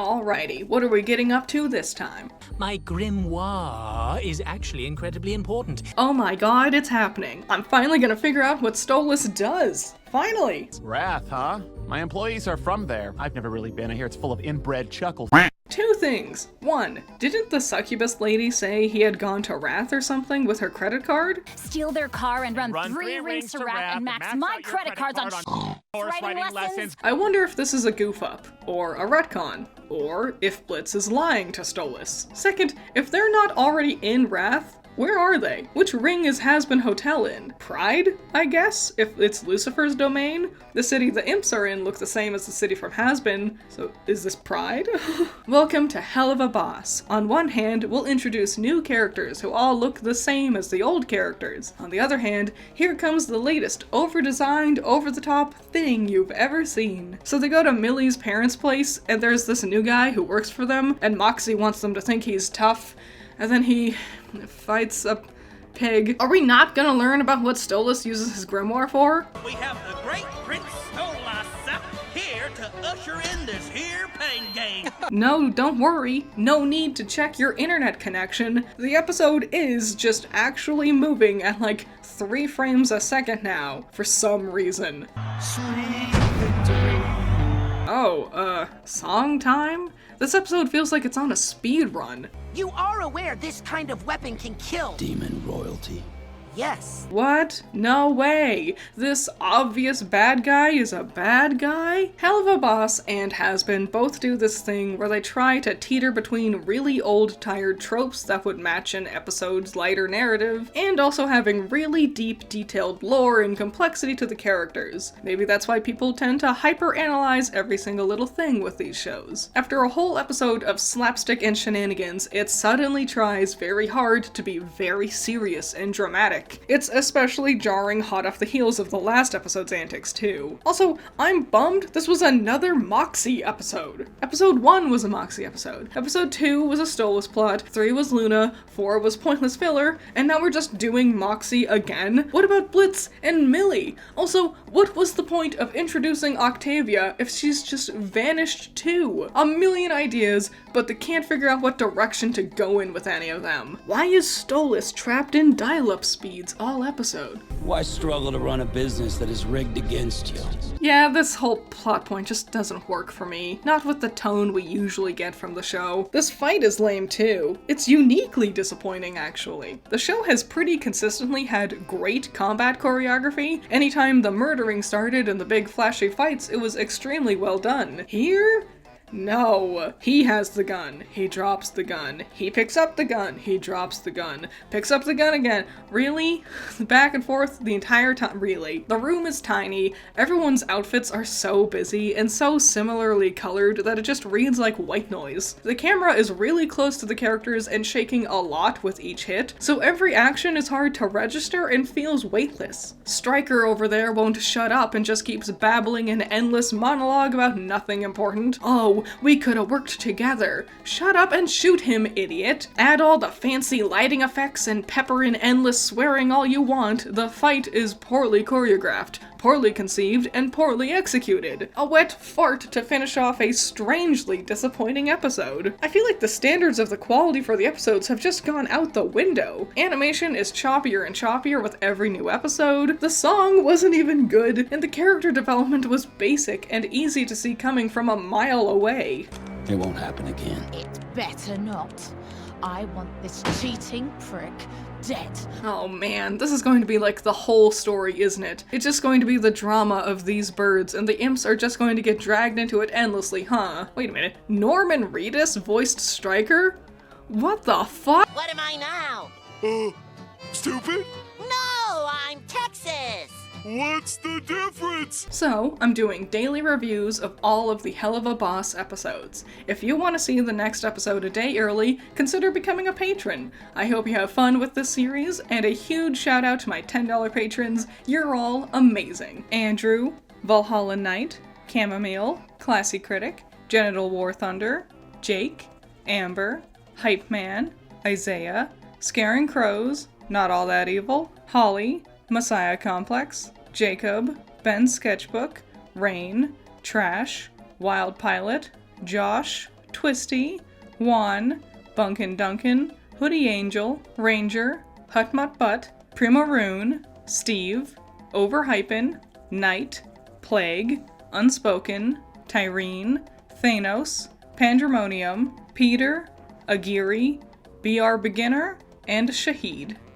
Alrighty, what are we getting up to this time? My grimoire is actually incredibly important. Oh my god, it's happening. I'm finally gonna figure out what Stolas does. Finally! Wrath, huh? My employees are from there. I've never really been. I hear it's full of inbred chuckles. Two things. One, didn't the succubus lady say he had gone to Wrath or something with her credit card? Steal their car and run 3 rings to Wrath and max my credit cards on writing lessons. I wonder if this is a goof up, or a retcon, or if Blitz is lying to Stolas. Second, if they're not already in Wrath, where are they? Which ring is Has-Been Hotel in? Pride, I guess, if it's Lucifer's domain? The city the imps are in looks the same as the city from Has-Been, so is this Pride? Welcome to Hell of a Boss. On one hand, we'll introduce new characters who all look the same as the old characters. On the other hand, here comes the latest over-designed, over-the-top thing you've ever seen. So they go to Millie's parents' place, and there's this new guy who works for them, and Moxie wants them to think he's tough, and then he fights a pig. Are we not gonna learn about what Stolas uses his grimoire for? We have the great Prince Stolas here to usher in this here pain game. No, don't worry. No need to check your internet connection. The episode is just actually moving at like 3 frames a second now, for some reason. Sweet victory. Oh, song time? This episode feels like it's on a speed run. You are aware this kind of weapon can kill demon royalty. Yes. What? No way! This obvious bad guy is a bad guy? Hell of a Boss and Has-Been both do this thing where they try to teeter between really old, tired tropes that would match an episode's lighter narrative, and also having really deep, detailed lore and complexity to the characters. Maybe that's why people tend to hyper-analyze every single little thing with these shows. After a whole episode of slapstick and shenanigans, it suddenly tries very hard to be very serious and dramatic. It's especially jarring hot off the heels of the last episode's antics, too. Also, I'm bummed this was another Moxie episode. Episode 1 was a Moxie episode. Episode 2 was a Stolas plot, 3 was Luna, 4 was pointless filler, and now we're just doing Moxie again? What about Blitz and Millie? Also, what was the point of introducing Octavia if she's just vanished too? A million ideas, but they can't figure out what direction to go in with any of them. Why is Stolas trapped in dial-up speeds all episode? Why struggle to run a business that is rigged against you? Yeah, this whole plot point just doesn't work for me. Not with the tone we usually get from the show. This fight is lame too. It's uniquely disappointing, actually. The show has pretty consistently had great combat choreography. Anytime the murdering started and the big flashy fights, it was extremely well done. Here? No. He has the gun. He drops the gun. He picks up the gun. He drops the gun. Picks up the gun again. Really? Back and forth the entire time? Really? The room is tiny. Everyone's outfits are so busy and so similarly colored that it just reads like white noise. The camera is really close to the characters and shaking a lot with each hit, so every action is hard to register and feels weightless. Stryker over there won't shut up and just keeps babbling an endless monologue about nothing important. Oh, we could have worked together. Shut up and shoot him, idiot. Add all the fancy lighting effects and pepper in endless swearing all you want, the fight is poorly choreographed, poorly conceived, and poorly executed. A wet fart to finish off a strangely disappointing episode. I feel like the standards of the quality for the episodes have just gone out the window. Animation is choppier and choppier with every new episode, the song wasn't even good, and the character development was basic and easy to see coming from a mile away. It won't happen again. It better not. I want this cheating prick dead. Oh man, this is going to be like the whole story, isn't it? It's just going to be the drama of these birds, and the imps are just going to get dragged into it endlessly, huh? Wait a minute, Norman Reedus voiced Stryker? What the fuck? What am I now? Stupid? No, I'm Texas. What's the difference? So, I'm doing daily reviews of all of the Hell of a Boss episodes. If you want to see the next episode a day early, consider becoming a patron. I hope you have fun with this series, and a huge shout out to my $10 patrons. You're all amazing. Andrew, Valhalla Knight, Chamomile, Classy Critic, Genital War Thunder, Jake, Amber, Hype Man, Isaiah, Scaring Crows, Not All That Evil, Holly, Messiah Complex, Jacob, Ben Sketchbook, Rain, Trash, Wild Pilot, Josh, Twisty, Juan, Bunkin Duncan, Hoodie Angel, Ranger, Hutmut Butt, Primaroon, Steve, Overhypen, Knight, Plague, Unspoken, Tyrene, Thanos, Pandemonium, Peter, Agiri, BR Beginner, and Shahid.